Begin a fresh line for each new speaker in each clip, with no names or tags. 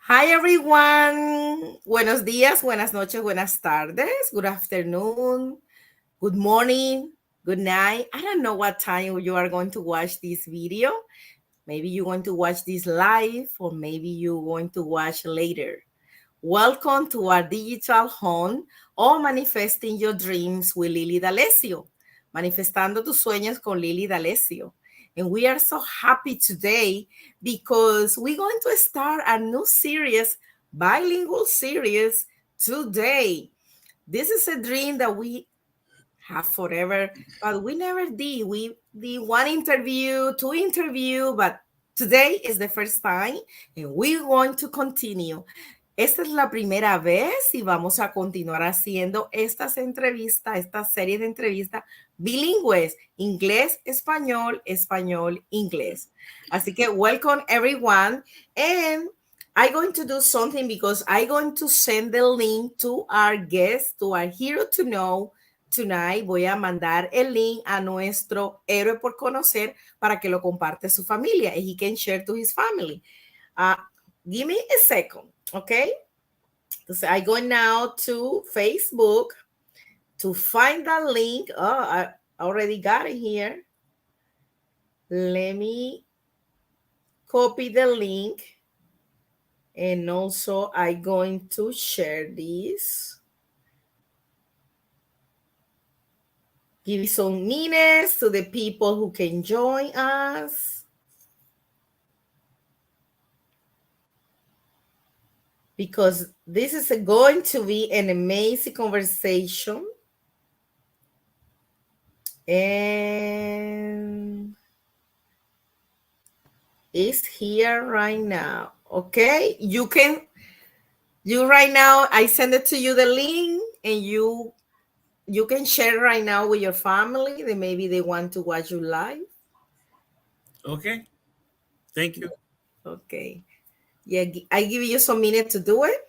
Hi everyone. Buenos días, buenas noches, buenas tardes, good afternoon, good morning, good night. I don't know what time you are going to watch this video. Maybe you're going to watch this live or maybe you're going to watch later. Welcome to our digital home or Manifesting Your Dreams with Lili Daliessio. Manifestando tus sueños con Lili Daliessio. And we are so happy today because we're going to start a new series, bilingual series today. This is a dream that we have forever, but we never did. We did one interview, two interview, but today is the first time and we're going to continue. Esta es la primera vez y vamos a continuar haciendo estas entrevistas, esta serie de entrevistas bilingües, inglés, español, español, inglés. Así que welcome everyone. And I'm going to do something because I'm going to send the link to our guest, to our hero to know tonight. Voy a mandar el link a nuestro héroe por conocer para que lo comparte su familia and he can share to his family. Give me a second. Okay, so I go now to Facebook to find that link. Oh, I already got it here. Let me copy the link. And also I'm going to share this. Give some minutes to the people who can join us. Because this is going to be an amazing conversation. And it's here right now. Okay, you right now, I send it to you the link and you can share right now with your family. That maybe they want to watch you live.
Okay. Thank you.
Okay. Yeah, I give you some minutes to do it.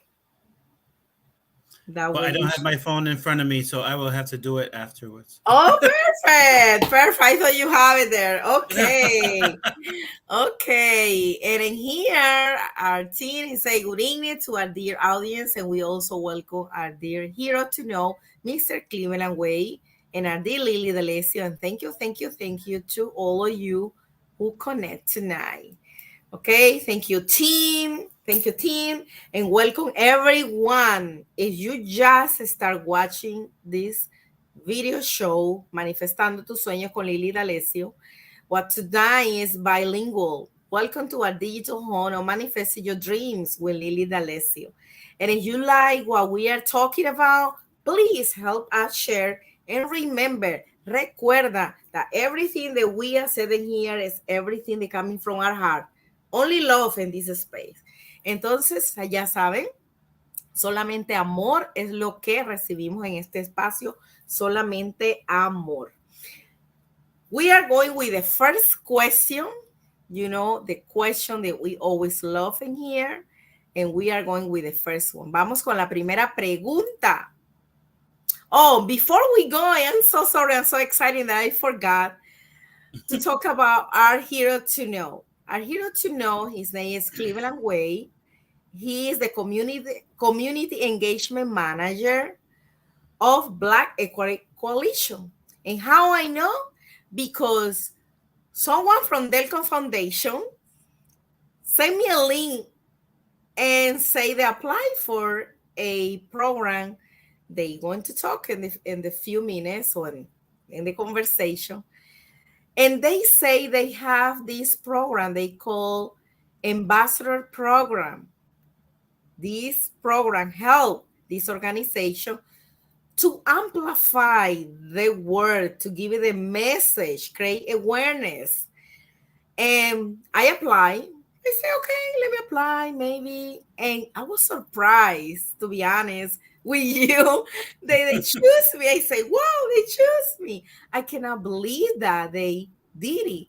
That I don't have my phone in front of me, so I will have to do it afterwards.
Oh, perfect. Perfect. I thought you have it there. Okay. Okay. And in here, our team is saying good evening to our dear audience, and we also welcome our dear hero to know, Mr. Cleveland Way, and our dear Lili Daliessio. And thank you to all of you who connect tonight. Okay, thank you, team. Thank you, team. And welcome, everyone. If you just start watching this video show, Manifestando tus sueños con Lili Daliessio, what tonight is bilingual. Welcome to our digital home of Manifesting Your Dreams with Lili Daliessio. And if you like what we are talking about, please help us share. And remember, recuerda that everything that we are saying here is everything that coming from our heart. Only love in this space. Entonces, ya saben, solamente amor es lo que recibimos en este espacio, solamente amor. We are going with the first question, you know, the question that we always love in here, and we are going with the first one. Vamos con la primera pregunta. Oh, before we go, I'm so sorry, I'm so excited that I forgot to talk about our hero to know. Our hero to know, his name is Cleveland Way. He is the community engagement manager of Black Equity Coalition. And how I know? Because someone from Delcon Foundation sent me a link and say they apply for a program. They're going to talk in the few minutes or in the conversation. And they say they have this program they call Ambassador Program. This program helps this organization to amplify the word, to give it a message, create awareness. And I applied. I said, okay, let me apply, maybe. And I was surprised, to be honest with you. They choose me. I say, wow, they choose me. I cannot believe that they did it.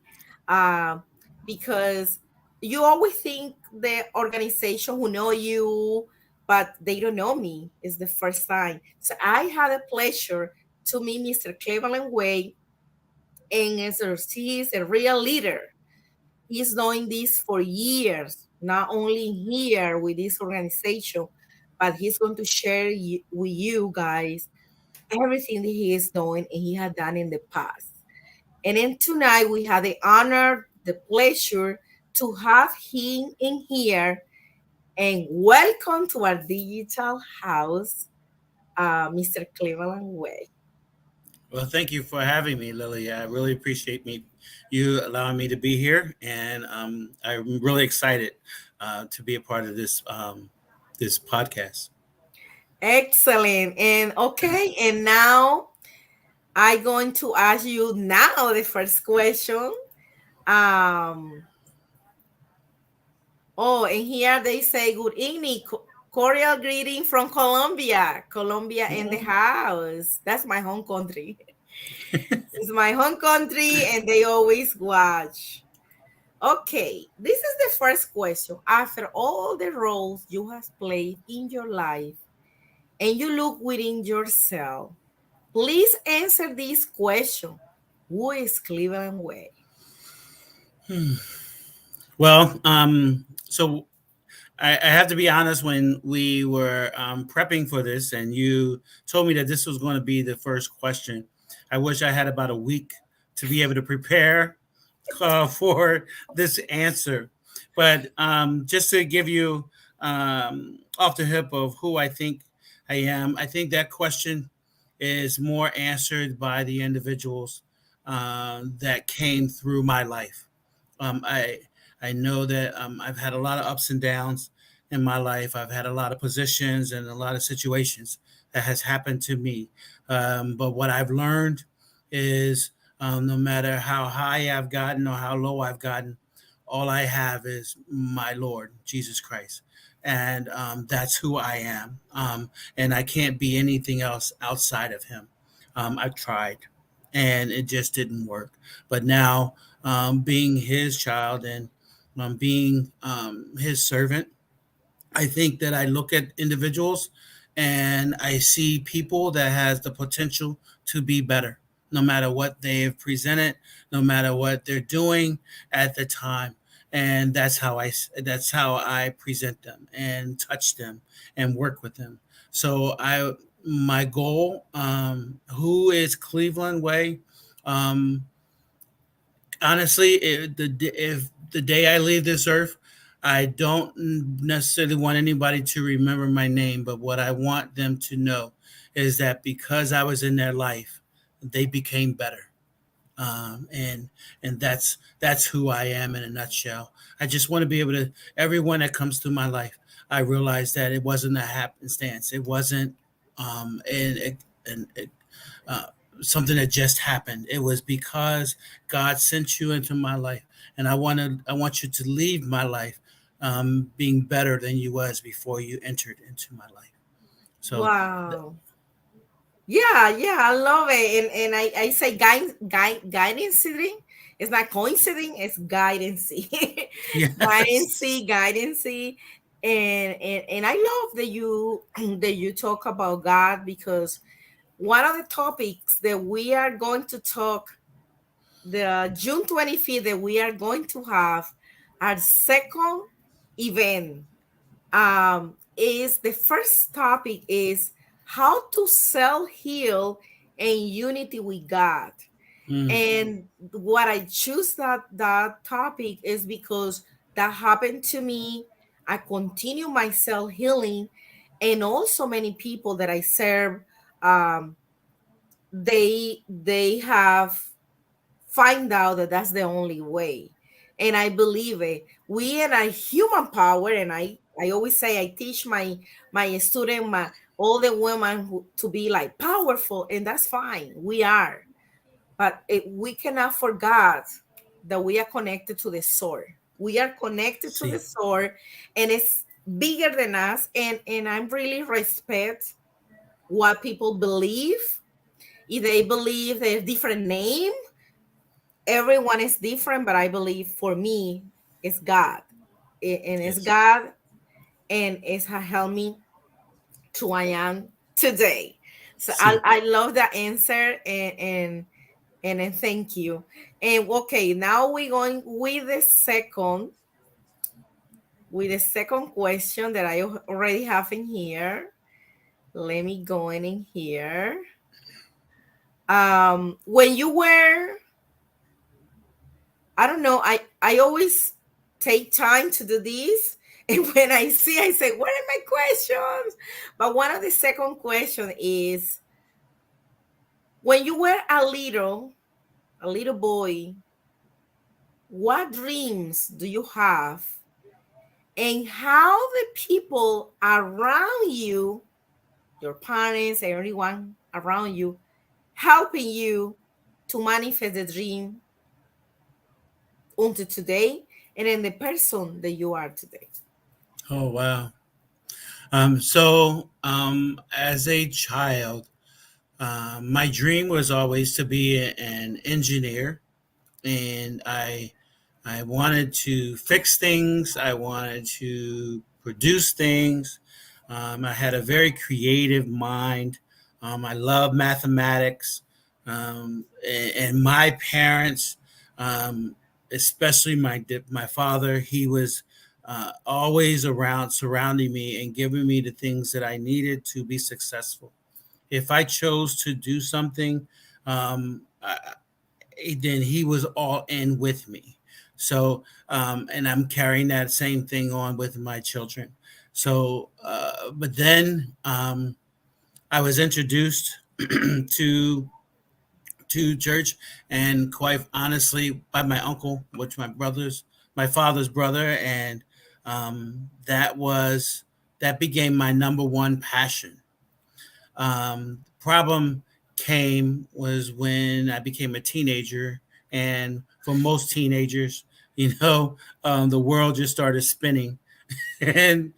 Because you always think the organization who know you, but they don't know me. It's the first time. So I had a pleasure to meet Mr. Cleveland Way, and he's a real leader. He's doing this for years. not only here with this organization, but he's going to share with you guys everything that he is doing and he had done in the past. And then tonight we had the honor, the pleasure to have him in here. And welcome to our digital house, Mr. Cleveland Way.
Well, thank you for having me, Lily. I really appreciate you allowing me to be here, and I'm really excited to be a part of this podcast.
Excellent. And okay, and now I'm going to ask you now the first question. Um, oh, and here they say good evening, cordial greeting from Colombia. Colombia in the house. That's my home country. It's my home country, and they always watch. Okay, this is the first question. After all the roles you have played in your life, and you look within yourself, please answer this question. Who is Cleveland Way?
Well, so I have to be honest. When we were prepping for this, and you told me that this was going to be the first question, I wish I had about a week to be able to prepare for this answer. But just to give you off the hip of who I think I am, I think that question is more answered by the individuals that came through my life. Um, I I know that I've had a lot of ups and downs in my life. I've had a lot of positions and a lot of situations that has happened to me. But what I've learned is no matter how high I've gotten or how low I've gotten, all I have is my Lord, Jesus Christ. And that's who I am. And I can't be anything else outside of Him. I've tried and it just didn't work. But now, being His child and being His servant, I think that I look at individuals and I see people that has the potential to be better, no matter what they've presented, no matter what they're doing at the time. And that's how I present them and touch them and work with them. So I my goal, who is Cleveland Way? Um, Honestly, if the day I leave this earth, I don't necessarily want anybody to remember my name, but what I want them to know is that because I was in their life, they became better. And that's who I am in a nutshell. I just want to be able to everyone that comes through my life. I realize that it wasn't a happenstance. It wasn't an uh, something that just happened. It was because God sent you into my life, and I want you to leave my life being better than you was before you entered into my life. So,
Wow. Yeah, yeah, I love it. And I say guidance. It's not coincidence, it's guidance. Guidance,
yes,
guidance. And I love that you that you talk about God, because one of the topics that we are going to talk the June 25th, that we are going to have our second event, is the first topic is how to self heal and unity with God.
mm,
And what I choose that topic is because that happened to me. I continue my self healing, and also many people that I serve, um, they have find out that that's the only way. And I believe it. We are a human power, and I always say, I teach my student, all the women to be like powerful, and that's fine. We are, but we cannot forget that we are connected to the soul. We are connected to the
see,
soul, and it's bigger than us. And I really respect what people believe. If they believe there's different name, everyone is different, but I believe for me, it's God. And it's
yes,
God, and it's helped me to I am today. So
see.
I love that answer, and then thank you. And okay, now we're going with the second. with the second question that I already have in here. Let me go in here. When you were, I don't know, I always take time to do this. And when I see, I say, what are my questions? But one of the second question is, when you were a little boy, what dreams do you have? And how the people around you, your parents, everyone around you, helping you to manifest the dream until today and in the person that you are today?
Oh, wow. As a child, my dream was always to be an engineer, and I wanted to fix things. I wanted to produce things. I had a very creative mind. I love mathematics, and my parents, um, especially my father, he was always around, surrounding me and giving me the things that I needed to be successful. If I chose to do something, um, I, then he was all in with me. So, and I'm carrying that same thing on with my children. So, but then I was introduced to church, and quite honestly, by my uncle, which my father's brother, and that was that became my number one passion. Problem came was when I became a teenager, and for most teenagers, the world just started spinning, and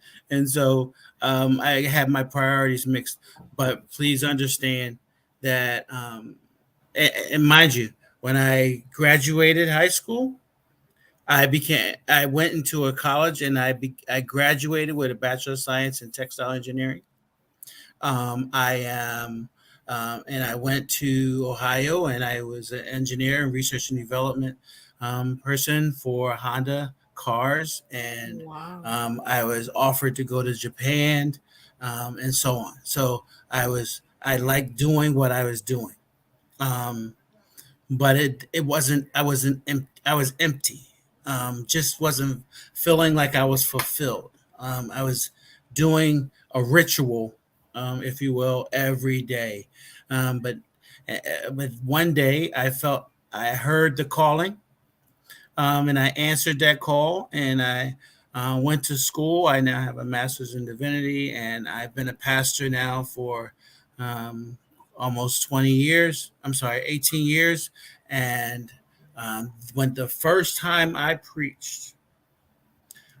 so I had my priorities mixed. But please understand that, and mind you, when I graduated high school, I went into a college, and I graduated with a Bachelor of Science in Textile Engineering. I am, and I went to Ohio, and I was an engineer and research and development person for Honda cars, and
Wow.
I was offered to go to Japan, and so on. So I liked doing what I was doing, um, but it wasn't. I was empty. Just wasn't feeling like I was fulfilled. I was doing a ritual, if you will, every day. But one day I heard the calling, and I answered that call, and I went to school. I now have a master's in divinity, and I've been a pastor now for um, almost 20 years. I'm sorry, 18 years. And when the first time I preached,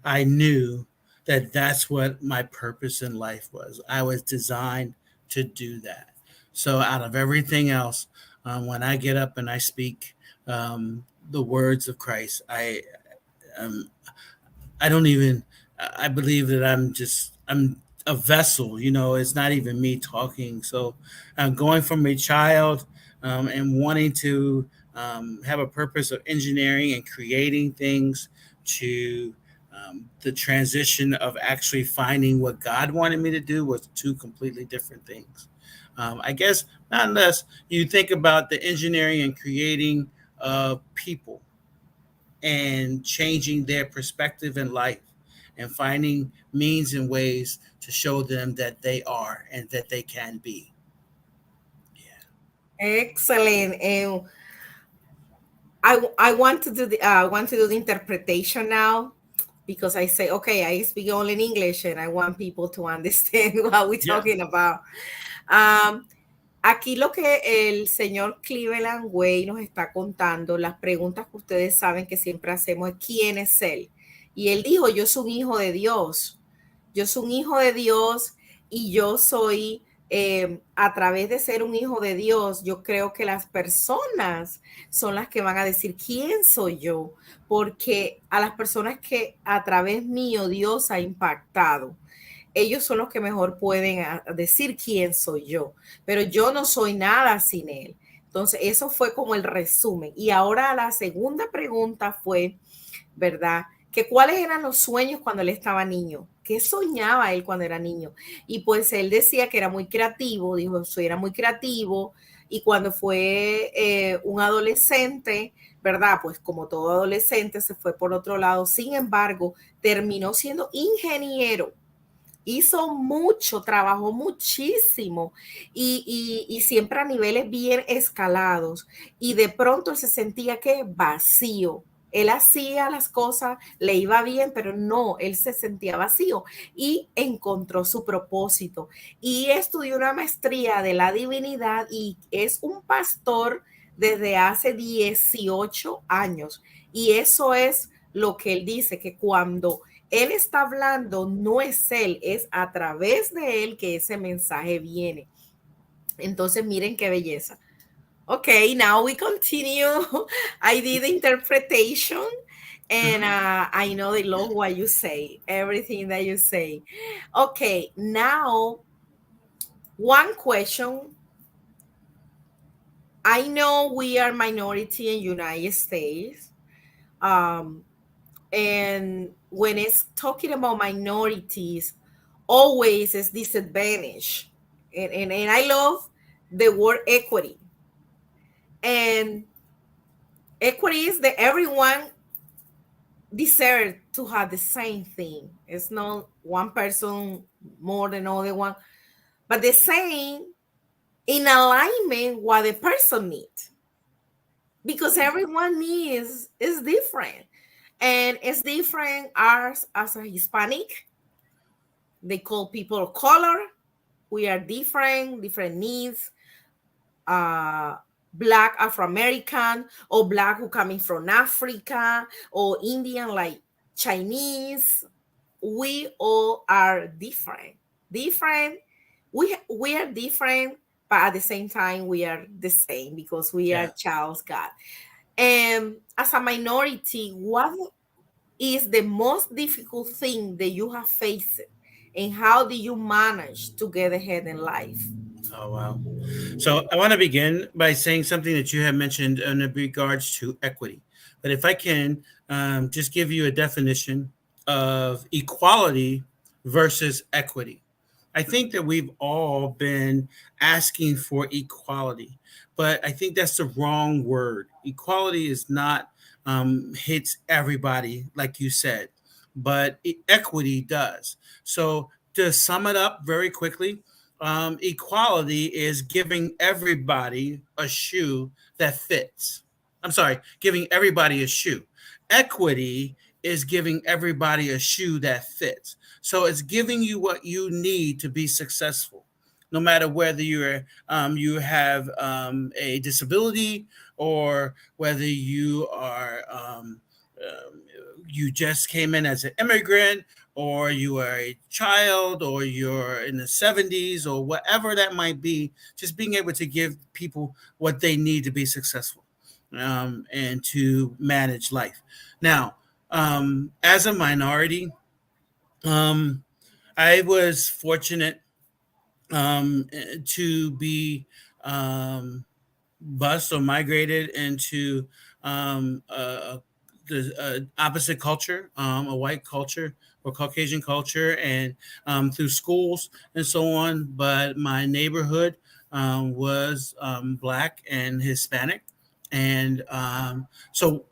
I knew that that's what my purpose in life was. I was designed to do that. So, out of everything else, when I get up and I speak the words of Christ, um, I don't even. I believe that I'm a vessel. It's not even me talking. So I'm going from a child, and wanting to have a purpose of engineering and creating things, to the transition of actually finding what God wanted me to do was two completely different things. I guess not unless you think about the engineering and creating people and changing their perspective in life, and finding means and ways to show them that they are and that they can be. Yeah.
Excellent. And I want to do the interpretation now, because I say, okay, I speak only in English and I want people to understand what we're
Yeah.
talking about. Um, Aquí lo que el señor Cleveland Way nos está contando, las preguntas que ustedes saben que siempre hacemos es ¿quién es él? Y él dijo, yo soy un hijo de Dios. Yo soy un hijo de Dios y yo soy, a través de ser un hijo de Dios, yo creo que las personas son las que van a decir quién soy yo, porque a las personas que a través mío Dios ha impactado, ellos son los que mejor pueden decir quién soy yo, pero yo no soy nada sin él. Entonces, eso fue como el resumen. Y ahora la segunda pregunta fue, ¿verdad? que cuáles eran los sueños cuando él estaba niño, qué soñaba él cuando era niño. Y pues él decía que era muy creativo, dijo, soy era muy creativo, y cuando fue un adolescente, ¿verdad? Pues como todo adolescente se fue por otro lado, sin embargo, terminó siendo ingeniero, hizo mucho, trabajó muchísimo y siempre a niveles bien escalados. Y de pronto él se sentía que vacío. Él hacía las cosas, le iba bien, pero no, él se sentía vacío y encontró su propósito. Y estudió una maestría de la divinidad y es un pastor desde hace 18 años. Y eso es lo que él dice, que cuando él está hablando, no es él, es a través de él que ese mensaje viene. Entonces, miren qué belleza. Okay, now we continue. I did the interpretation and I know they love what you say, everything that you say. Okay, now one question. I know we are minority in United States. Um, and when it's talking about minorities, always is disadvantage. And I love the word equity. And equity is that everyone deserves to have the same thing. It's not one person more than other one, but the same in alignment what the person needs. Because everyone needs is different. And it's different as a Hispanic. They call people of color. We are different needs. Uh, Black Afro-American or Black who coming from Africa or Indian like Chinese. We all are different. Different. We are different, but at the same time we are the same because we are
Yeah.
child's God. And as a minority, what is the most difficult thing that you have faced, and how do you manage to get ahead in life?
Oh, wow. So I want to begin by saying something that you have mentioned in regards to equity. But if I can just give you a definition of equality versus equity. I think that we've all been asking for equality, but I think that's the wrong word. Equality is not hits everybody, like you said, but equity does. So to sum it up very quickly, equality is giving everybody a shoe that fits. I'm sorry, giving everybody a shoe. Equity is giving everybody a shoe that fits. So it's giving you what you need to be successful, no matter whether you have a disability or whether you just came in as an immigrant or you are a child or you're in the 70s or whatever that might be, just being able to give people what they need to be successful and to manage life. Now, as a minority, um, I was fortunate to be bused or migrated into the opposite culture, a white culture or Caucasian culture, and through schools and so on. But my neighborhood was Black and Hispanic. And so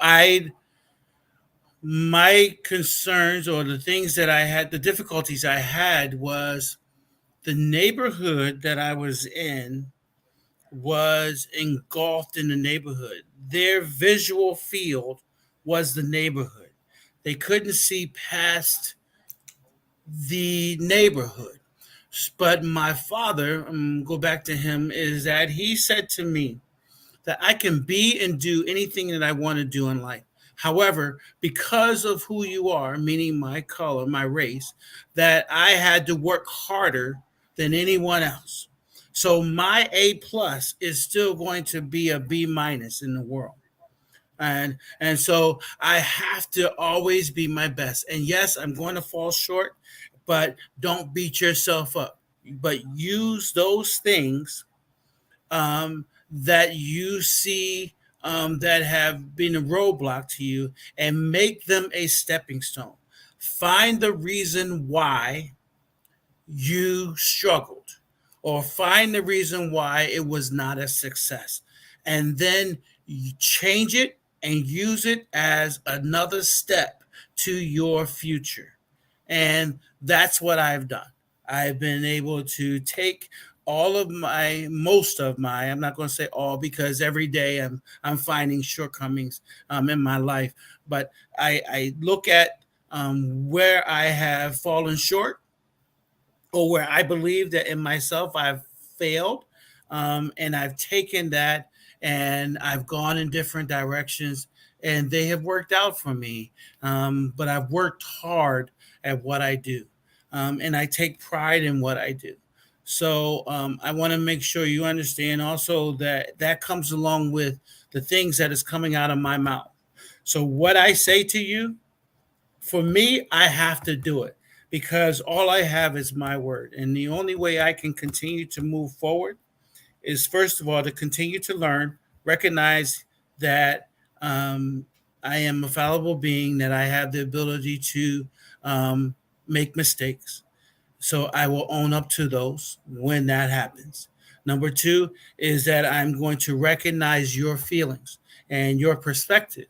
my concerns or the things that I had, the difficulties I had was the neighborhood that I was in was engulfed in the neighborhood. Their visual field was the neighborhood. They couldn't see past the neighborhood. But my father, go back to him, is that he said to me that I can be and do anything that I want to do in life. However, because of who you are, meaning my color, my race, that I had to work harder than anyone else. So my A plus is still going to be a B minus in the world. And so I have to always be my best. And yes, I'm going to fall short, but don't beat yourself up. But use those things that you see that have been a roadblock to you and make them a stepping stone. Find the reason why you struggled, or find the reason why it was not a success, and then you change it and use it as another step to your future. And that's what I've done. I've been able to take all of my, most of my, I'm not going to say all, because every day I'm finding shortcomings in my life, but I look at where I have fallen short, or where I believe that in myself I've failed, and I've taken that and I've gone in different directions, and they have worked out for me. But I've worked hard at what I do, and I take pride in what I do. So I want to make sure you understand also that that comes along with the things that is coming out of my mouth. So what I say to you, for me, I have to do it because all I have is my word. And the only way I can continue to move forward is, first of all, to continue to learn, recognize that I am a fallible being, that I have the ability to make mistakes. So I will own up to those when that happens. Number two is that I'm going to recognize your feelings and your perspective.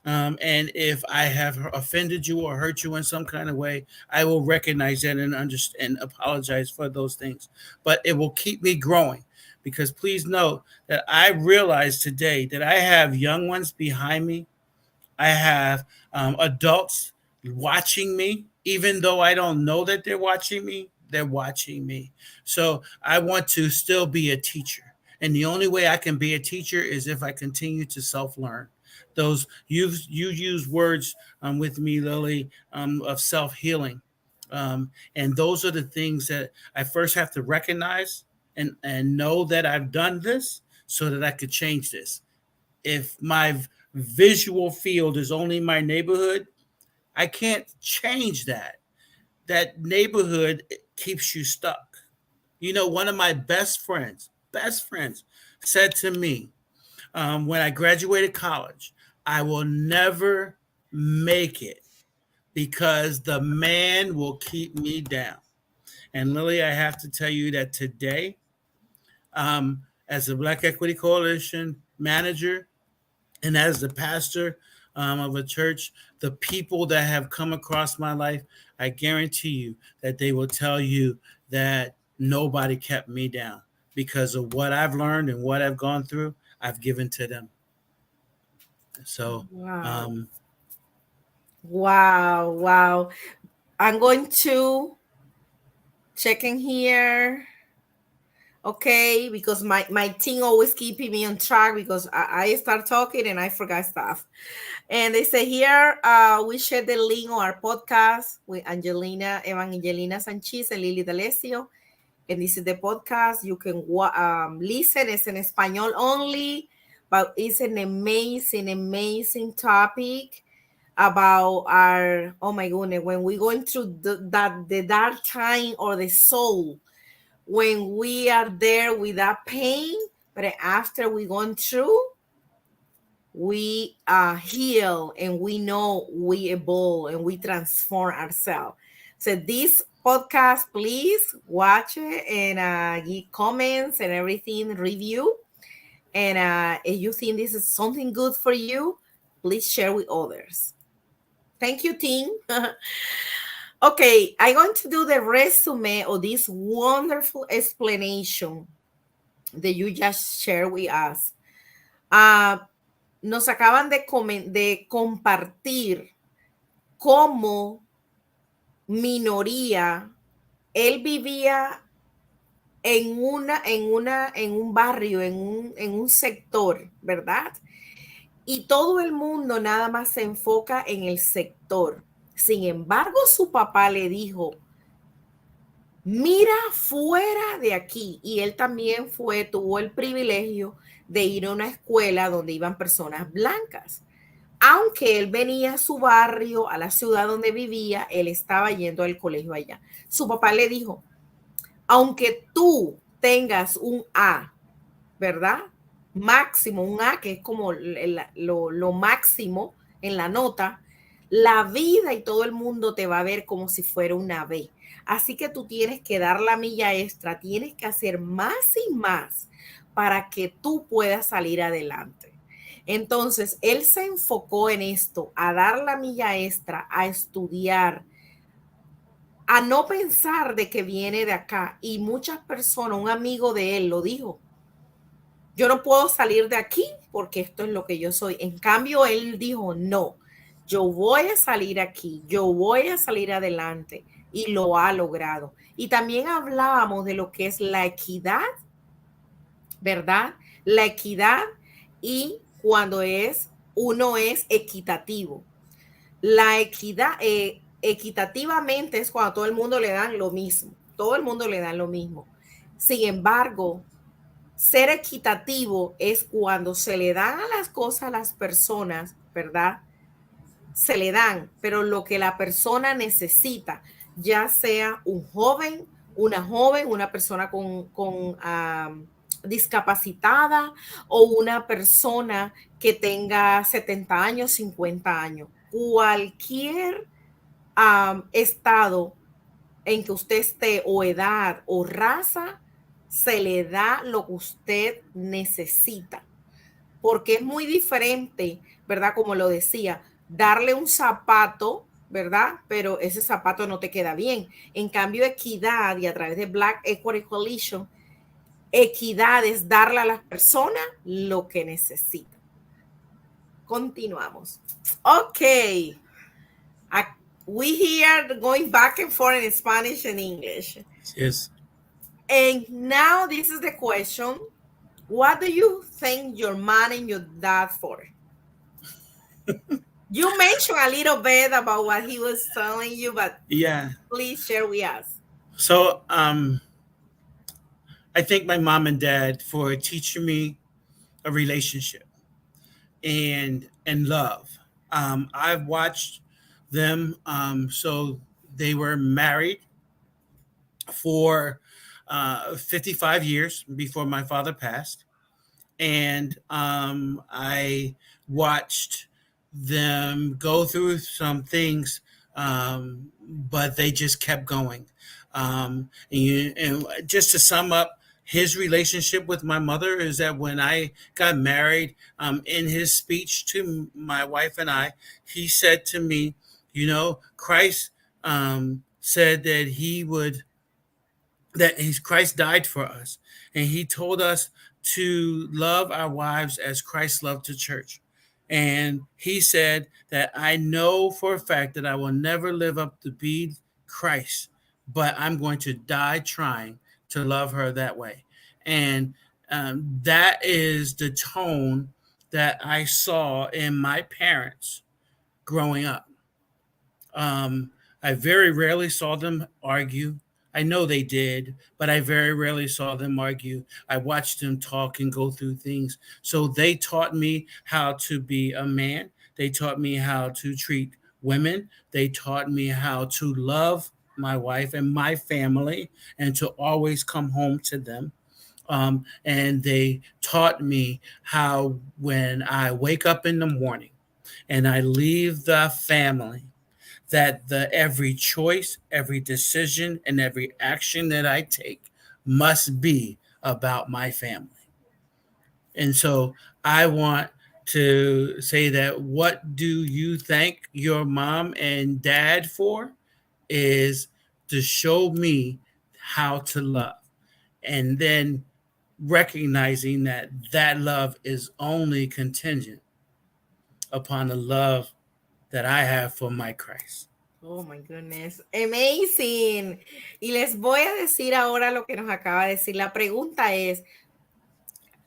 And if I have offended you or hurt you in some kind of way, I will recognize that and understand and apologize for those things. But it will keep me growing, because please know that I realize today that I have young ones behind me. I have adults watching me, even though I don't know that they're watching me. They're watching me. So I want to still be a teacher. And the only way I can be a teacher is if I continue to self learn. Those you use words with me, Lily, of self healing, and those are the things that I first have to recognize and know that I've done this so that I could change this. If my visual field is only my neighborhood, I can't change that. That neighborhood keeps you stuck. You know, one of my best friends said to me when I graduated college, I will never make it because the man will keep me down. And Lily, I have to tell you that today, as a Black Equity Coalition manager, and as the pastor of a church, the people that have come across my life, I guarantee you that they will tell you that nobody kept me down because of what I've learned and what I've gone through. I've given to them. So,
Wow. Wow. Wow. I'm going to check in here. Okay, because my team always keeping me on track because I start talking and I forgot stuff. And they say here, we share the link on our podcast with Evangelina Sanchez and Lili Daliessio. And this is the podcast. You can listen. It's in Espanol only, but it's an amazing topic about our, oh my goodness, when we're going through the dark time or the soul, when we are there with that pain, but after we gone through, we heal and we know we evolve and we transform ourselves. So this podcast, please watch it and give comments and everything, review. And if you think this is something good for you, please share with others. Thank you, team. Okay, I'm going to do the resume of this wonderful explanation that you just shared with us. Nos acaban de compartir cómo minoría, él vivía en un barrio, en un sector, ¿verdad? Y todo el mundo nada más se enfoca en el sector. Sin embargo, su papá le dijo, mira fuera de aquí. Y él también tuvo el privilegio de ir a una escuela donde iban personas blancas. Aunque él venía a su barrio, a la ciudad donde vivía, él estaba yendo al colegio allá. Su papá le dijo, aunque tú tengas un A, ¿verdad? máximo, un A que es como lo máximo en la nota, la vida y todo el mundo te va a ver como si fuera una B. Así que tú tienes que dar la milla extra, tienes que hacer más y más para que tú puedas salir adelante. Entonces, él se enfocó en esto, a dar la milla extra, a estudiar, a no pensar de que viene de acá. Y muchas personas, un amigo de él lo dijo, yo no puedo salir de aquí porque esto es lo que yo soy. En cambio, él dijo, no, yo voy a salir aquí, yo voy a salir adelante y lo ha logrado. Y también hablábamos de lo que es la equidad, ¿verdad? La equidad y cuando uno es equitativo. La equidad, equitativamente es cuando todo el mundo le dan lo mismo, todo el mundo le dan lo mismo. Sin embargo, ser equitativo es cuando se le dan a las cosas a las personas, ¿verdad? Se le dan, pero lo que la persona necesita, ya sea un joven, una persona con discapacitada o una persona que tenga 70 años, 50 años. Cualquier estado en que usted esté o edad o raza, se le da lo que usted necesita. Porque es muy diferente, ¿verdad? Como lo decía, darle un zapato, ¿verdad? Pero ese zapato no te queda bien. En cambio, equidad y a través de Black Equity Coalition, equidad es darle a las personas lo que necesitan. Continuamos. Ok. We here going back and forth in Spanish and English.
Yes.
And now this is the question. What do you thank your mom and your dad for? You mentioned a little bit about what he was telling you, but
Yeah.
please share with us.
So I thank my mom and dad for teaching me a relationship and love. I've watched them. So they were married for 55 years before my father passed, and I watched them go through some things, but they just kept going. And just to sum up, his relationship with my mother is that when I got married, in his speech to my wife and I, he said to me, you know, Christ said that Christ died for us, and he told us to love our wives as Christ loved the church. And he said that I know for a fact that I will never live up to be Christ, but I'm going to die trying to love her that way. And that is the tone that I saw in my parents growing up. I very rarely saw them argue. I know they did, but I very rarely saw them argue. I watched them talk and go through things. So they taught me how to be a man. They taught me how to treat women. They taught me how to love my wife and my family and to always come home to them. And they taught me how, when I wake up in the morning and I leave the family, that every choice, every decision, and every action that I take must be about my family. And so I want to say that what do you thank your mom and dad for is to show me how to love. And then recognizing that that love is only contingent upon the love that I have for my Christ.
Oh my goodness, amazing. Y les voy a decir ahora lo que nos acaba de decir. La pregunta es,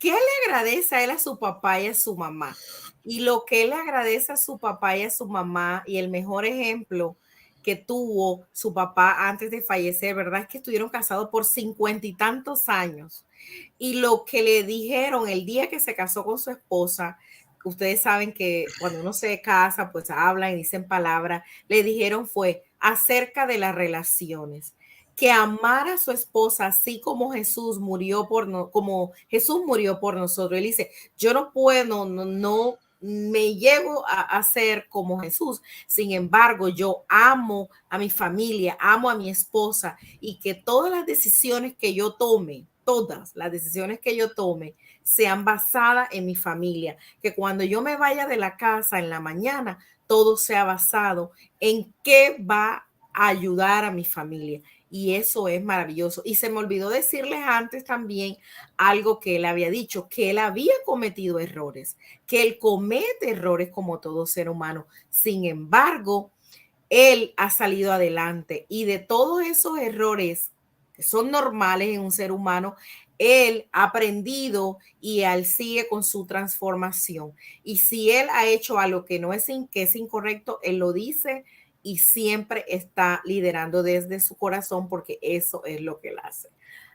¿qué le agradece a él a su papá y a su mamá? Y lo que él le agradece a su papá y a su mamá, y el mejor ejemplo que tuvo su papá antes de fallecer, ¿verdad? Es que estuvieron casados por 50 y tantos años. Y lo que le dijeron el día que se casó con su esposa, ustedes saben que cuando uno se casa, pues hablan y dicen palabras, le dijeron fue acerca de las relaciones. que amara a su esposa así como Jesús murió como Jesús murió por nosotros. Él dice, yo no puedo, no me llevo a ser como Jesús. Sin embargo, yo amo a mi familia, amo a mi esposa, y que todas las decisiones que yo tome, sean basadas en mi familia. Que cuando yo me vaya de la casa en la mañana, todo sea basado en qué va a ayudar a mi familia. Y eso es maravilloso. Y se me olvidó decirles antes también algo que él había dicho, que él había cometido errores, que él comete errores como todo ser humano. Sin embargo, él ha salido adelante, y de todos esos errores que son normales en un ser humano, él ha aprendido y él sigue con su transformación. Y si él ha hecho algo que no es, que es incorrecto, él lo dice y siempre está liderando desde su corazón, porque eso es lo que él hace.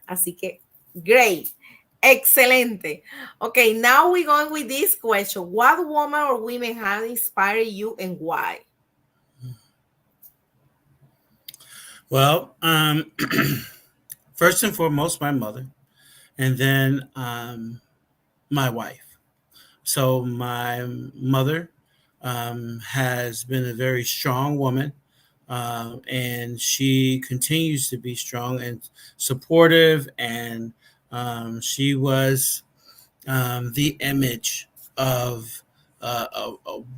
Así que, great. Excelente. Okay, now we're going with this question. What woman or women have inspired you and why?
Well, first and foremost, my mother, and then my wife. So my mother has been a very strong woman, and she continues to be strong and supportive, and she was the image of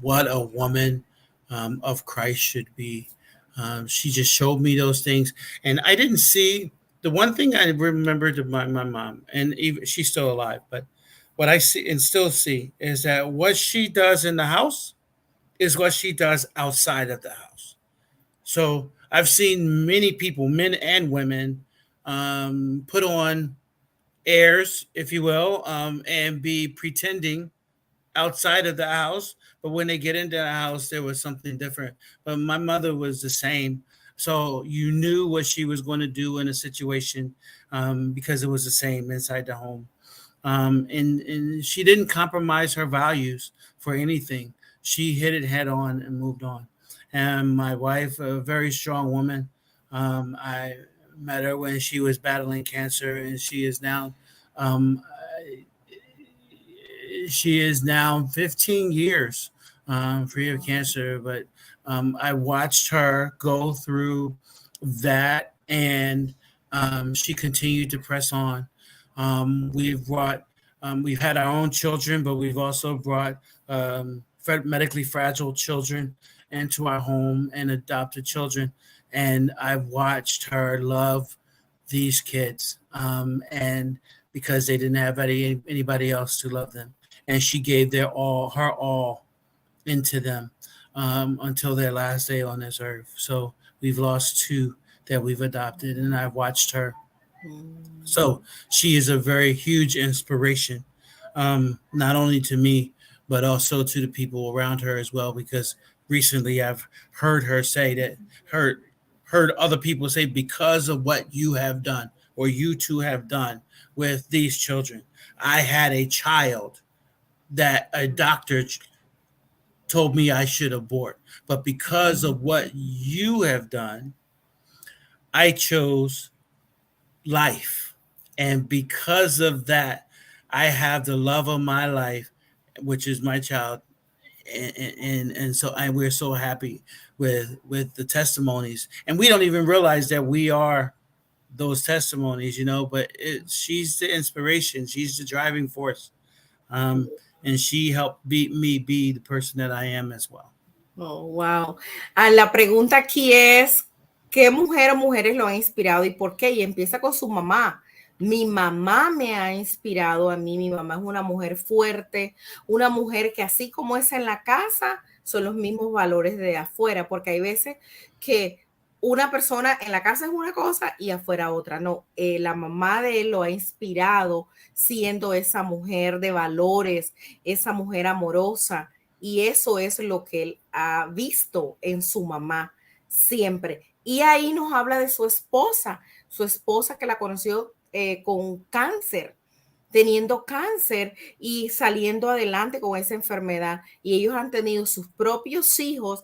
what a woman of Christ should be. She just showed me those things, and I didn't see the one thing I remembered of my mom, and even she's still alive, but what I see and still see is that what she does in the house is what she does outside of the house. So I've seen many people, men and women, put on airs, if you will, and be pretending outside of the house, but when they get into the house, there was something different. But my mother was the same. So you knew what she was going to do in a situation, because it was the same inside the home. And she didn't compromise her values for anything. She hit it head on and moved on. And my wife, a very strong woman. I met her when she was battling cancer, and um, she is now 15 years free of cancer. But I watched her go through that, and she continued to press on. We've had our own children, but we've also brought medically fragile children into our home and adopted children. And I've watched her love these kids, and because they didn't have anybody else to love them, and she gave her all into them until their last day on this earth. So we've lost two that we've adopted, and I've watched her. So she is a very huge inspiration, not only to me, but also to the people around her as well. Because recently I've heard her say that heard other people say, because of what you have done, or you two have done with these children, I had a child that a doctor told me I should abort. But because of what you have done, I chose life. And because of that, I have the love of my life, which is my child. And so we're so happy with the testimonies. And we don't even realize that we are those testimonies, but she's the inspiration. She's the driving force. And she helped me be the person that I am as well.
Oh, wow. La pregunta aquí es, ¿qué mujer o mujeres lo han inspirado y por qué? Y empieza con su mamá. Mi mamá me ha inspirado a mí. Mi mamá es una mujer fuerte, una mujer que así como es en la casa, son los mismos valores de afuera, porque hay veces que una persona en la casa es una cosa y afuera otra. No, la mamá de él lo ha inspirado siendo esa mujer de valores, esa mujer amorosa, y eso es lo que él ha visto en su mamá siempre. Y ahí nos habla de su esposa que la conoció con cáncer, teniendo cáncer y saliendo adelante con esa enfermedad. Y ellos han tenido sus propios hijos,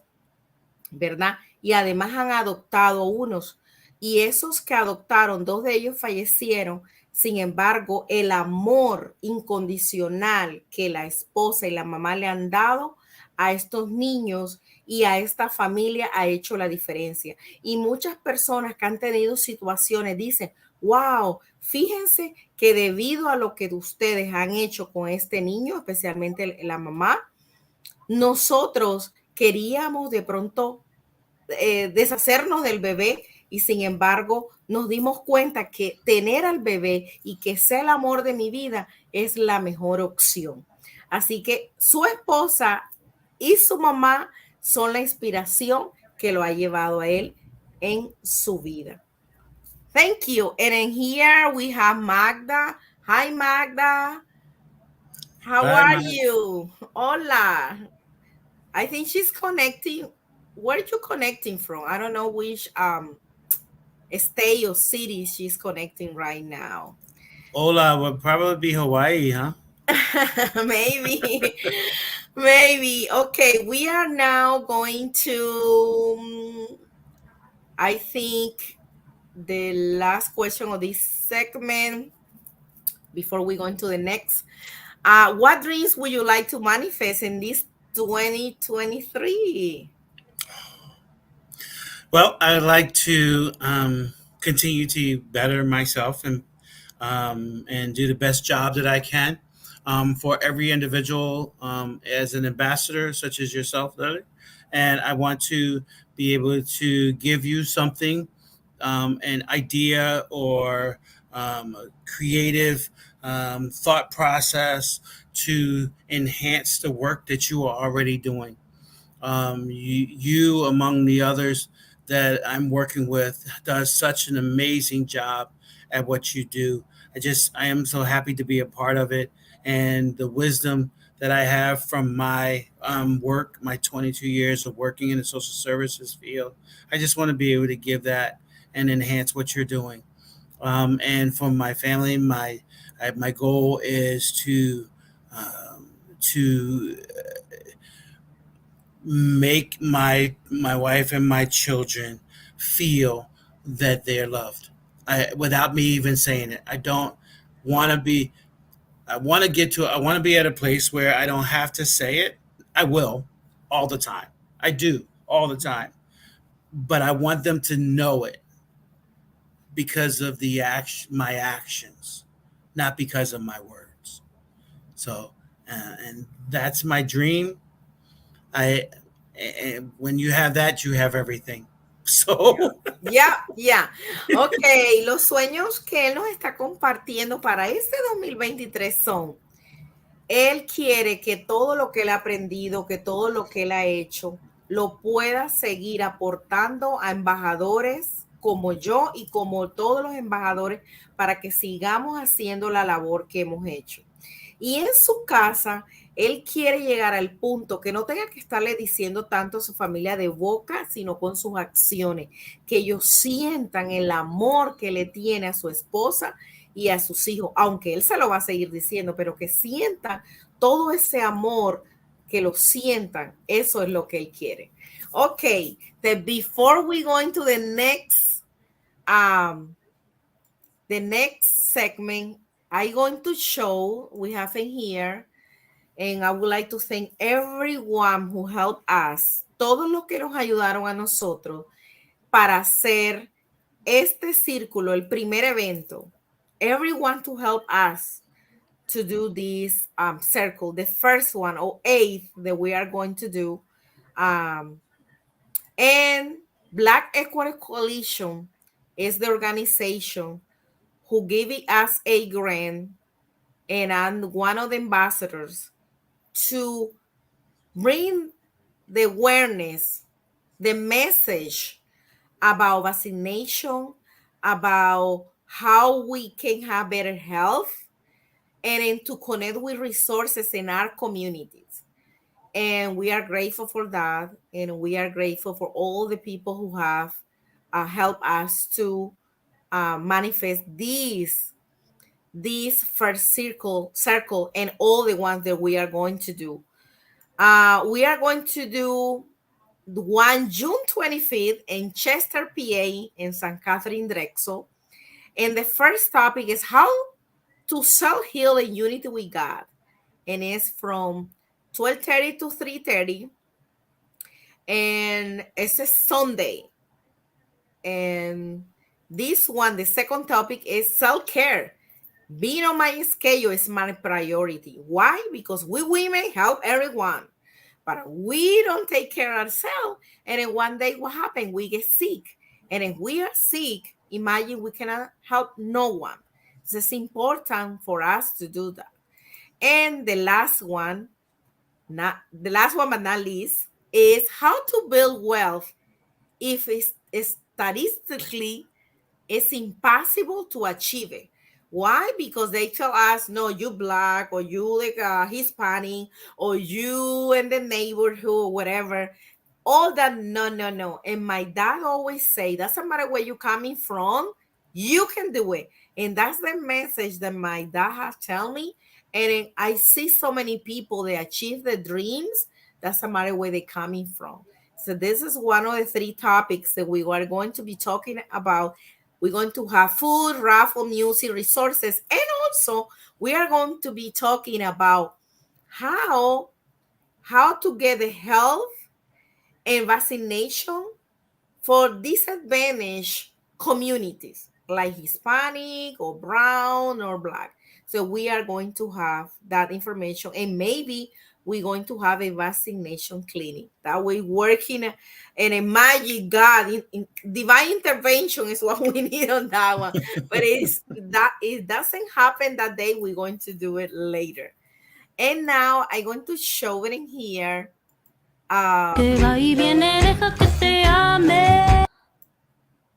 ¿verdad? Y además han adoptado unos. y esos que adoptaron, 2 de ellos fallecieron. Sin embargo, el amor incondicional que la esposa y la mamá le han dado a estos niños y a esta familia ha hecho la diferencia. Y muchas personas que han tenido situaciones dicen, wow, fíjense que debido a lo que ustedes han hecho con este niño, especialmente la mamá, nosotros queríamos de pronto deshacernos del bebé y sin embargo nos dimos cuenta que tener al bebé y que sea el amor de mi vida es la mejor opción. Así que su esposa y su mamá son la inspiración que lo ha llevado a él en su vida. Thank you. And in here we have Magda. Hi, Magda. How
Hi,
are
Mike.
you? Hola. I think she's connecting. Where are you connecting from? I don't know which state or city she's connecting right now.
Hola would probably be Hawaii, huh?
Maybe, maybe. Okay, we are now going to, I think, the last question of this segment before we go into the next. What dreams would you like to manifest in this 2023?
Well, I'd like to continue to better myself and do the best job that I can for every individual as an ambassador, such as yourself, Lily. And I want to be able to give you something, an idea or a creative thought process to enhance the work that you are already doing. You, among the others that I'm working with, does such an amazing job at what you do. I am so happy to be a part of it, and the wisdom that I have from my work, my 22 years of working in the social services field. I just want to be able to give that and enhance what you're doing. And for my family, my goal is to make my wife and my children feel that they're loved. Without me even saying it. I don't want to be. I want to be at a place where I don't have to say it. I will all the time. I do all the time. But I want them to know it because of my actions, not because of my words. So, and that's my dream. I and when you have that, you have everything.
Yeah,
So,
yeah, yeah. Ok, los sueños que él nos está compartiendo para este 2023 son, él quiere que todo lo que él ha aprendido, que todo lo que él ha hecho, lo pueda seguir aportando a embajadores como yo y como todos los embajadores para que sigamos haciendo la labor que hemos hecho. Y en su casa, él quiere llegar al punto que no tenga que estarle diciendo tanto a su familia de boca, sino con sus acciones, que ellos sientan el amor que le tiene a su esposa y a sus hijos, aunque él se lo va a seguir diciendo, pero que sientan todo ese amor, que lo sientan, eso es lo que él quiere. Okay, before we go into the next segment, I'm going to show we have in here, and I would like to thank everyone who helped us, todos los que nos ayudaron a nosotros para hacer este círculo, el primer evento. Everyone to help us to do this circle, the first one or eighth that we are going to do. And Black Equity Coalition is the organization who gave us a grant, and I'm one of the ambassadors to bring the awareness, the message about vaccination, about how we can have better health, and to connect with resources in our communities. And we are grateful for that. And we are grateful for all the people who have helped us to manifest this first circle and all the ones that we are going to do. We are going to do one June 25th in Chester, PA, in St. Catherine Drexel. And the first topic is how to self-heal in unity with God. And it's from 12:30 to 3:30. And it's a Sunday. And this one, the second topic is self-care. Being on my schedule is my priority. Why? Because we women help everyone, but we don't take care of ourselves. And then one day, what happens? We get sick. And if we are sick, imagine we cannot help no one. So it's important for us to do that. And the last one, not the last one but not least, is how to build wealth if it's statistically it's impossible to achieve it. Why? Because they tell us, no, you black or you like Hispanic or you in the neighborhood or whatever. All that, no, no, no. And my dad always say, doesn't matter where you're coming from, you can do it. And that's the message that my dad has tell me. And then I see so many people, they achieve their dreams. Doesn't matter where they're coming from. So this is one of the three topics that we are going to be talking about. We're going to have food, raffle, music, resources, and also we are going to be talking about how to get the health and vaccination for disadvantaged communities like Hispanic or brown or black. So we are going to have that information, and maybe we're going to have a vaccination clinic that way working and a magic God in divine intervention is what we need on that one. But it's that it doesn't happen that day. We're going to do it later. And now I'm going to show it in here.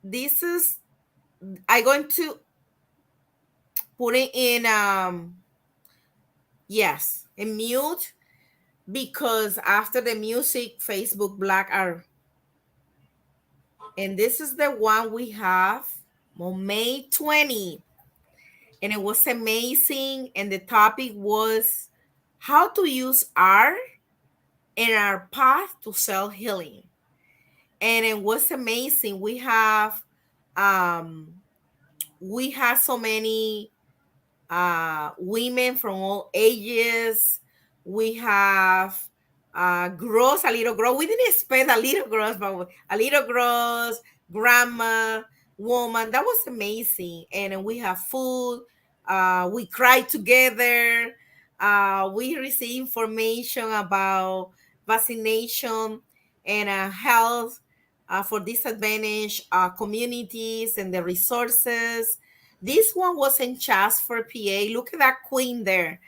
This is I'm going to put it in yes, in mute because after the music, Facebook Black are, and this is the one we have on May 20, and it was amazing. And the topic was how to use art in our path to self healing, and it was amazing. We have so many women from all ages. We have girls, a little girl. We didn't expect a little girls, but a little girls, grandma, woman. That was amazing. And we have food. We cried together. We received information about vaccination and health for disadvantaged communities and the resources. This one was in Chatsford, PA. Look at that queen there,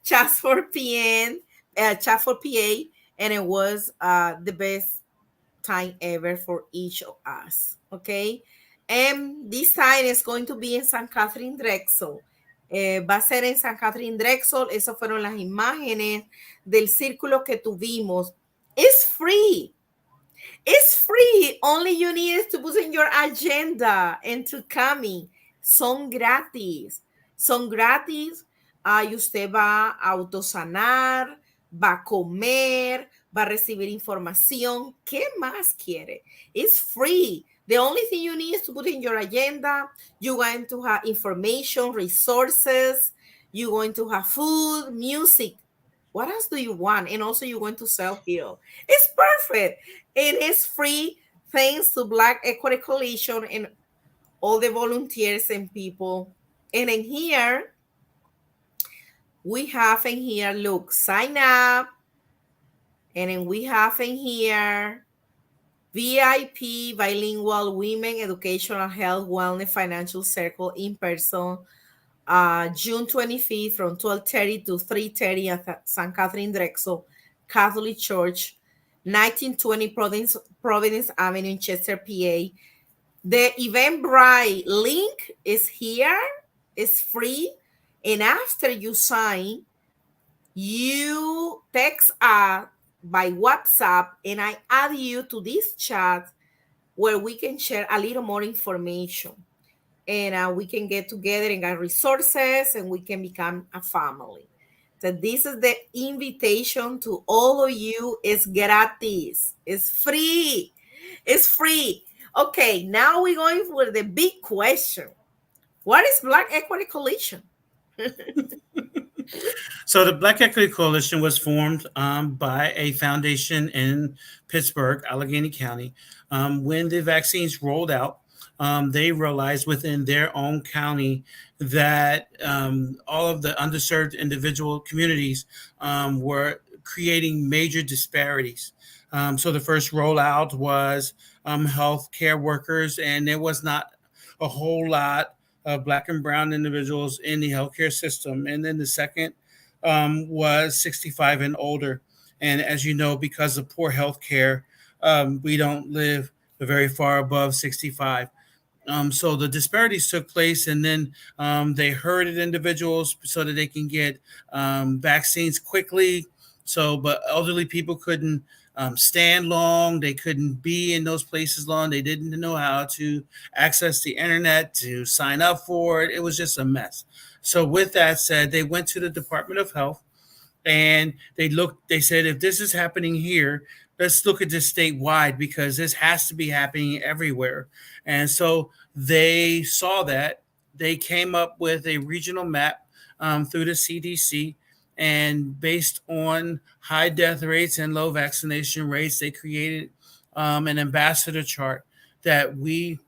Chatsford, PN, Chatsford, PA, and it was the best time ever for each of us. Okay, and this time is going to be in San Catherine Drexel. Va a ser en San Catherine Drexel. Esas fueron las imágenes del círculo que tuvimos. It's free. It's free. Only you need is to put in your agenda and to coming. Son gratis. Son gratis. Y usted va a autosanar, va a comer, va a recibir información. ¿Qué más quiere? It's free. The only thing you need is to put in your agenda. You're going to have information, resources. You're going to have food, music. What else do you want? And also you're going to self-heal. It's perfect. It is free thanks to Black Equity Coalition and all the volunteers and people. And in here, we have in here, look, sign up. And then we have in here, VIP, Bilingual, Women, Educational, Health, Wellness, Financial Circle in person. June 25th from 12:30 to 3:30 at St. Catherine Drexel Catholic Church, 1920 Providence Avenue in Chester, PA. The Eventbrite link is here. It's free. And after you sign, you text by WhatsApp, and I add you to this chat where we can share a little more information. And we can get together and get resources, and we can become a family. So this is the invitation to all of you. It's gratis. It's free. It's free. Okay, now we're going for the big question. What is Black Equity Coalition?
So the Black Equity Coalition was formed by a foundation in Pittsburgh, Allegheny County. When the vaccines rolled out, they realized within their own county that all of the underserved individual communities were creating major disparities. So the first rollout was healthcare workers, and there was not a whole lot of Black and brown individuals in the healthcare system. And then the second was 65 and older. And as you know, because of poor health care, we don't live very far above 65. So the disparities took place, and then they herded individuals so that they can get vaccines quickly. So, but elderly people couldn't stand long. They couldn't be in those places long. They didn't know how to access the internet to sign up for it. It was just a mess. So with that said, they went to the Department of Health and they said, if this is happening here, let's look at this statewide because this has to be happening everywhere. And so they saw that. They came up with a regional map through the CDC. And based on high death rates and low vaccination rates, they created an ambassador chart that we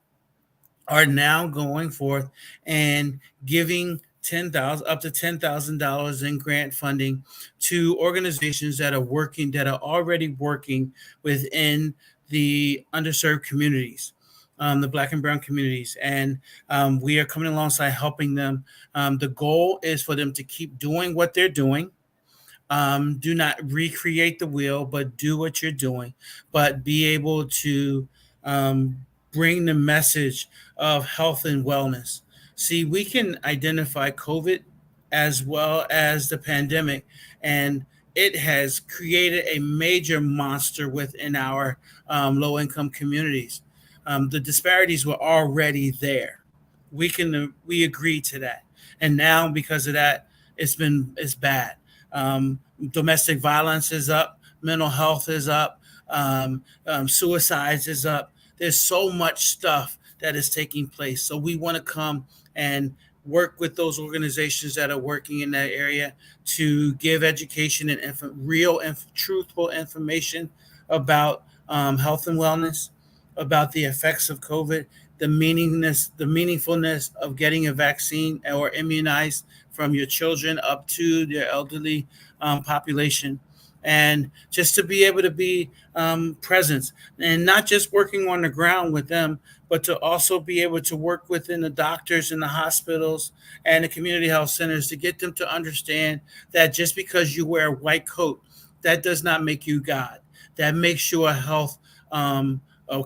are now going forth and giving up to $10,000 in grant funding to organizations that are already working within the underserved communities, the Black and brown communities, and we are coming alongside helping them. The goal is for them to keep doing what they're doing. Do not recreate the wheel, but do what you're doing, but be able to bring the message of health and wellness. See, we can identify COVID as well as the pandemic, and it has created a major monster within our low-income communities. The disparities were already there. We agree to that, and now because of that, it's bad. Domestic violence is up, mental health is up, suicides is up. There's so much stuff that is taking place. So we want to come and work with those organizations that are working in that area to give education and truthful information about health and wellness, about the effects of COVID, the meaningfulness of getting a vaccine or immunized from your children up to their elderly population. And just to be able to be present and not just working on the ground with them, but to also be able to work within the doctors and the hospitals and the community health centers to get them to understand that just because you wear a white coat, that does not make you God. That makes you a health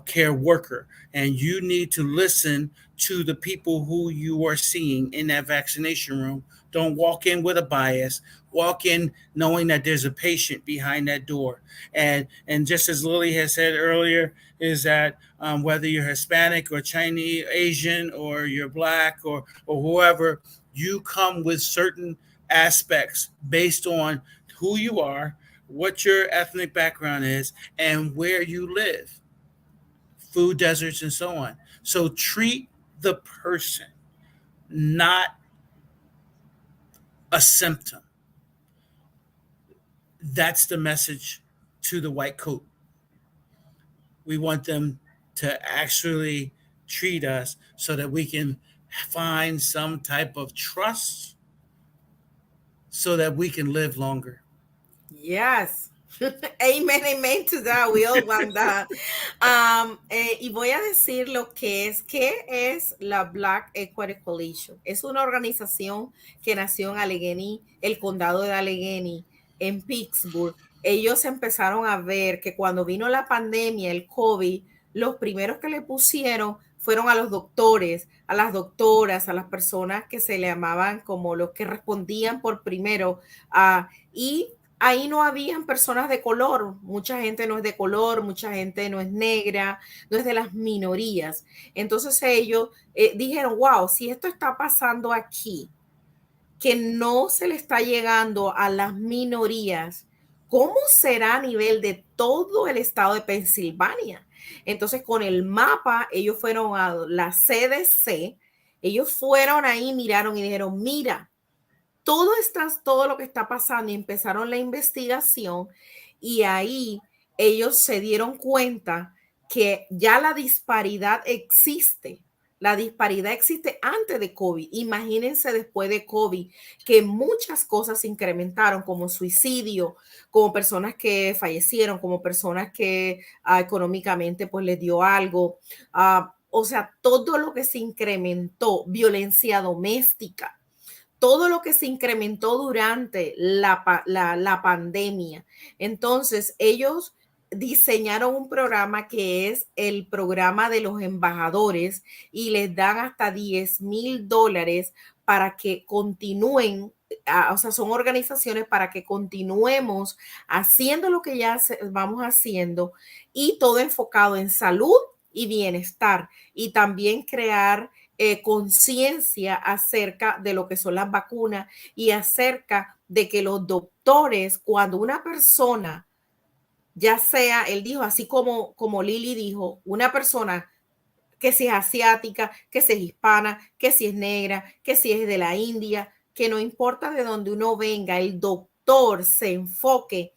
care worker. And you need to listen to the people who you are seeing in that vaccination room. Don't walk in with a bias. Walk in knowing that there's a patient behind that door. And just as Lili has said earlier, is that whether you're Hispanic or Chinese, Asian, or you're Black or whoever, you come with certain aspects based on who you are, what your ethnic background is, and where you live. Food deserts and so on. So treat the person, not a symptom. That's the message to the white coat. We want them to actually treat us so that we can find some type of trust so that we can live longer.
Yes. Amen, amen to that. We all want that. Y voy a decir lo que es. ¿Qué es la Black Equity Coalition? Es una organización que nació en Allegheny, el condado de Allegheny, en Pittsburgh. Ellos empezaron a ver que cuando vino la pandemia, el COVID, los primeros que le pusieron fueron a los doctores, a las doctoras, a las personas que se le llamaban como los que respondían por primero. Y ahí no habían personas de color, mucha gente no es de color, mucha gente no es negra, no es de las minorías. Entonces ellos dijeron, wow, si esto está pasando aquí, que no se le está llegando a las minorías, ¿cómo será a nivel de todo el estado de Pensilvania? Entonces, con el mapa, ellos fueron a la CDC, ellos fueron ahí, miraron y dijeron, mira, todo lo que está pasando, y empezaron la investigación, y ahí ellos se dieron cuenta que ya la disparidad existe. La disparidad existe antes de COVID. Imagínense después de COVID, que muchas cosas se incrementaron, como suicidio, como personas que fallecieron, como personas que económicamente pues les dio algo. O sea, todo lo que se incrementó, violencia doméstica, todo lo que se incrementó durante la pandemia. Entonces, ellos diseñaron un programa que es el programa de los embajadores, y les dan hasta $10,000 para que continúen. O sea, son organizaciones para que continuemos haciendo lo que ya vamos haciendo, y todo enfocado en salud y bienestar, y también crear conciencia acerca de lo que son las vacunas, y acerca de que los doctores, cuando una persona, ya sea, él dijo, así como Lili dijo, una persona que si es asiática, que si es hispana, que si es negra, que si es de la India, que no importa de dónde uno venga, el doctor se enfoque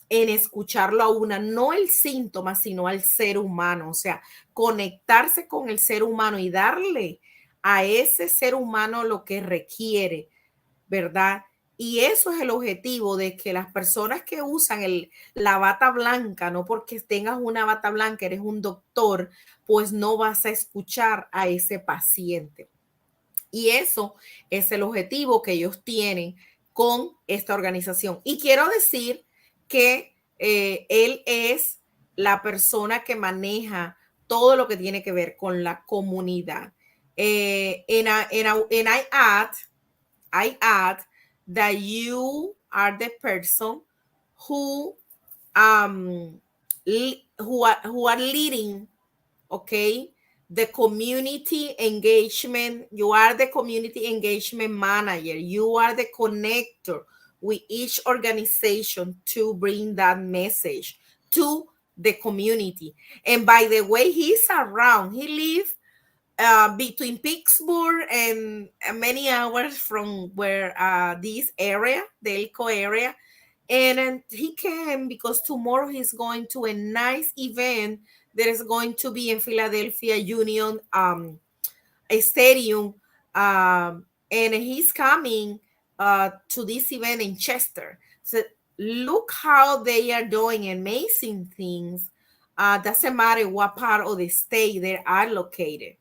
en escucharlo a una, no el síntoma, sino al ser humano. O sea, conectarse con el ser humano y darle a ese ser humano lo que requiere, ¿verdad? Y eso es el objetivo, de que las personas que usan la bata blanca, no porque tengas una bata blanca, eres un doctor, pues no vas a escuchar a ese paciente. Y eso es el objetivo que ellos tienen con esta organización. Y quiero decir que él es la persona que maneja todo lo que tiene que ver con la comunidad. And I add that you are the person who who are leading, okay, the community engagement. You are the community engagement manager. You are the connector with each organization to bring that message to the community. And by the way, he's around. He lives between Pittsburgh and many hours from where this area, the Elko area. And he came because tomorrow he's going to a nice event that is going to be in Philadelphia Union Stadium. And he's coming to this event in Chester. So look how they are doing amazing things. Doesn't matter what part of the state they are located.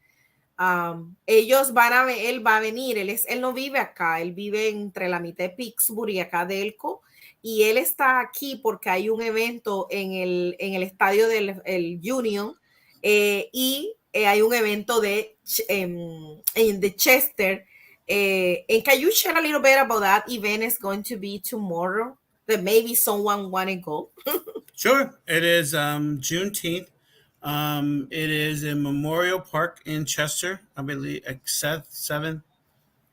Ellos él va a venir, él no vive acá, él vive entre la mitad de Pittsburgh y acá de Elko, y él está aquí porque hay un evento en el estadio del Union, y hay un evento en the Chester. And can you share a little bit about that event? Is going to be tomorrow, that maybe someone want to go?
Sure. It is Juneteenth. It is in Memorial Park in Chester, I believe, at 7th.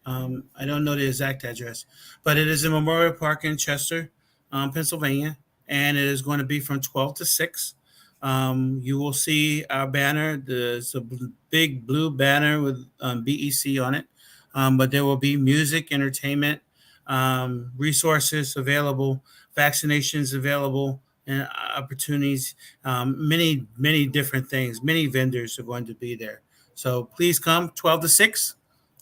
I don't know the exact address, but it is in Memorial Park in Chester, Pennsylvania, and it is going to be from 12 to 6. You will see our banner. There's a big blue banner with BEC on it, but there will be music, entertainment, resources available, vaccinations available, and opportunities. Many different things. Many vendors are going to be there. So please come 12 to 6,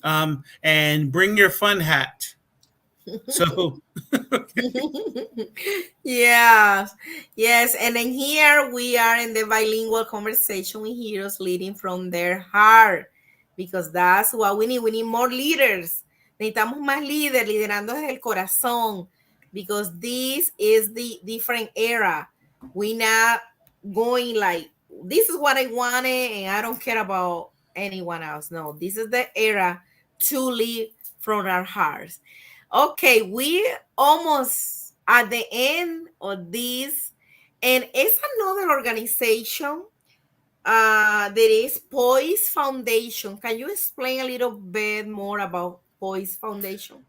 and bring your fun hat. So
Yes. And then here we are in the bilingual conversation with heroes leading from their heart, because that's what we need. We need more leaders. Necesitamos más líderes, liderando desde el corazón, because this is the different era. We not going like, this is what I wanted and I don't care about anyone else. No, this is the era to lead from our hearts. Okay, we almost at the end of this, and it's another organization that is Poise Foundation. Can you explain a little bit more about Poise Foundation?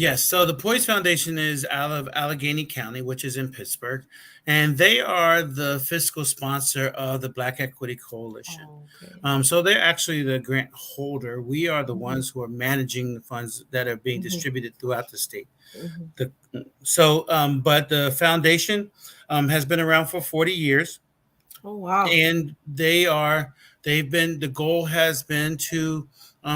Yes, so the Poise Foundation is out of Allegheny County, which is in Pittsburgh, and they are the fiscal sponsor of the Black Equity Coalition.
Oh, okay.
So they're actually the grant holder. We are the
Mhm,
ones who are managing the funds that are being
mhm,
distributed throughout the state.
mhm.
The, but the foundation has been around for 40 years,
Oh, wow.
and the goal has been to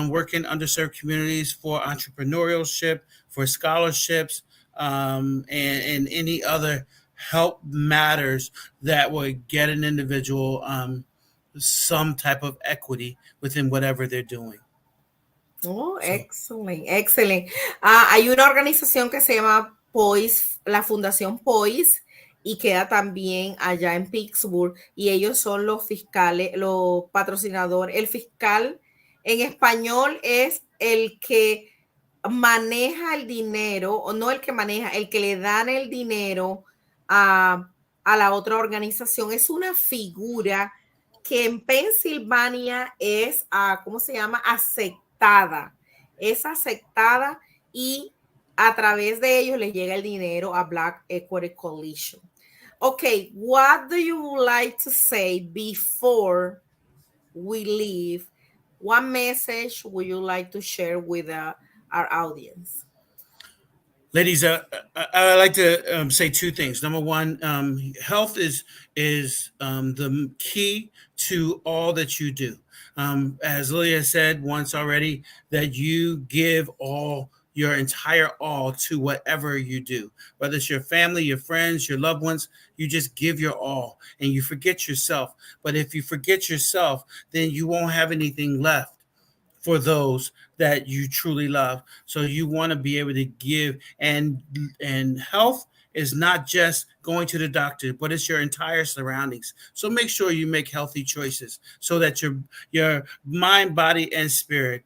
work in underserved communities for entrepreneurship, for scholarships, and any other help matters that would get an individual some type of equity within whatever they're doing.
Oh,
So
excelente, excelente. Hay una organización que se llama POIS, la Fundación POIS, y queda también allá en Pittsburgh, y ellos son los fiscales, los patrocinadores. El fiscal en español es el que maneja el dinero, o no el que maneja, el que le dan el dinero a la otra organización. Es una figura que en Pensilvania es, ¿cómo se llama? Aceptada. Es aceptada y a través de ellos les llega el dinero a Black Equity Coalition. Okay, what do you like to say before we leave? What message would you like to share with our audience?
ladies, I like to say two things. Number one, health is the key to all that you do. As Lily has said once already, that you give all your entire all to whatever you do, whether it's your family, your friends, your loved ones. You just give your all, and you forget yourself. But if you forget yourself, then you won't have anything left for those that you truly love. So you want to be able to give, and health is not just going to the doctor, but it's your entire surroundings. So make sure you make healthy choices so that your mind, body, and spirit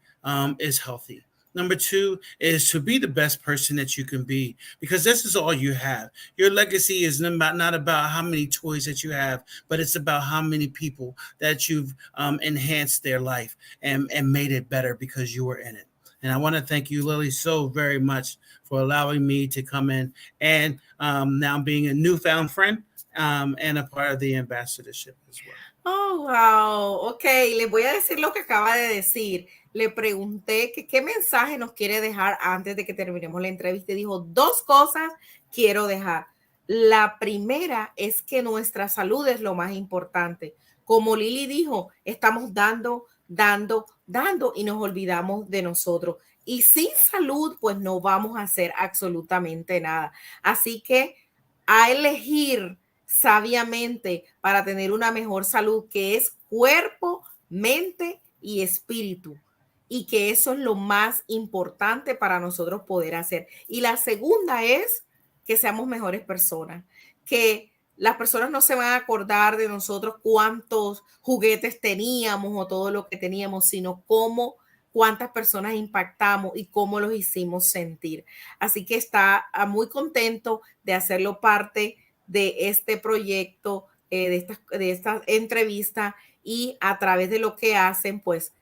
is healthy. Number two is to be the best person that you can be, because this is all you have. Your legacy is not about how many toys that you have, but it's about how many people that you've enhanced their life and made it better because you were in it. And I want to thank you, Lily, so very much for allowing me to come in and now being a newfound friend and a part of the ambassadorship as well.
Oh, wow. Ok, les voy a decir lo que acaba de decir. Le pregunté que qué mensaje nos quiere dejar antes de que terminemos la entrevista y dijo dos cosas quiero dejar. La primera es que nuestra salud es lo más importante. Como Lili dijo, estamos dando y nos olvidamos de nosotros. Y sin salud, pues no vamos a hacer absolutamente nada. Así que a elegir sabiamente para tener una mejor salud, que es cuerpo, mente y espíritu. Y que eso es lo más importante para nosotros poder hacer. Y la segunda es que seamos mejores personas, que las personas no se van a acordar de nosotros cuántos juguetes teníamos o todo lo que teníamos, sino cuántas personas impactamos y cómo los hicimos sentir. Así que está muy contento de hacerlo parte de este proyecto, de esta entrevista, y a través de lo que hacen, pues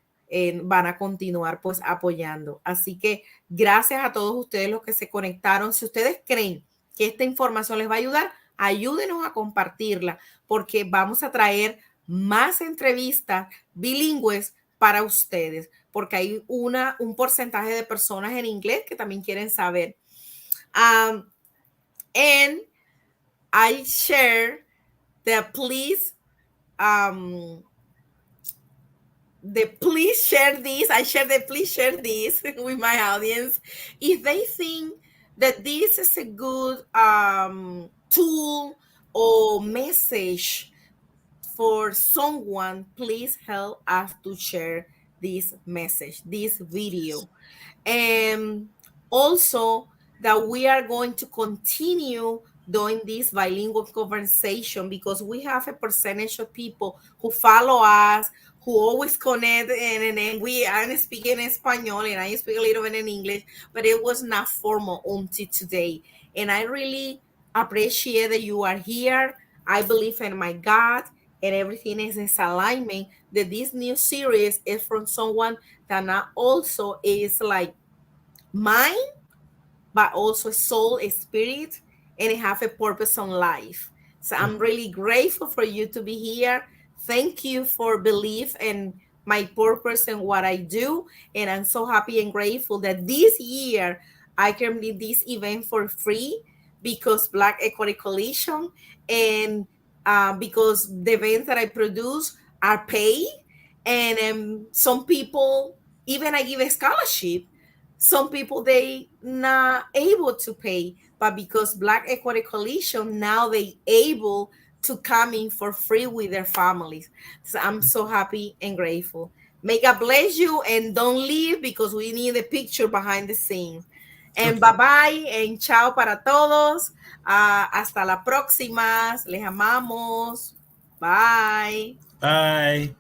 van a continuar pues apoyando. Así que gracias a todos ustedes los que se conectaron. Si ustedes creen que esta información les va a ayudar, ayúdenos a compartirla, porque vamos a traer más entrevistas bilingües para ustedes, porque hay un porcentaje de personas en inglés que también quieren saber. And I share the please share this. I share the please share this with my audience. If they think that this is a good tool or message for someone, please help us to share this message, this video. And also that we are going to continue doing this bilingual conversation, because we have a percentage of people who follow us, who always connect, and I'm speaking Espanol and I speak a little bit in English, but it was not formal until today. And I really appreciate that you are here. I believe in my God, and everything is in alignment, that this new series is from someone that not also is like mine, but also a soul, a spirit, and have a purpose on life. So I'm really grateful for you to be here. Thank you for belief in my purpose and what I do. And I'm so happy and grateful that this year I can lead this event for free because Black Equity Coalition and because the events that I produce are paid. And some people, even I give a scholarship, some people they not able to pay, but because Black Equity Coalition now they able to come in for free with their families. So I'm so happy and grateful. May God bless you, and don't leave because we need a picture behind the scenes. And bye bye and chao para todos. Hasta la próxima. Les amamos. Bye.
Bye.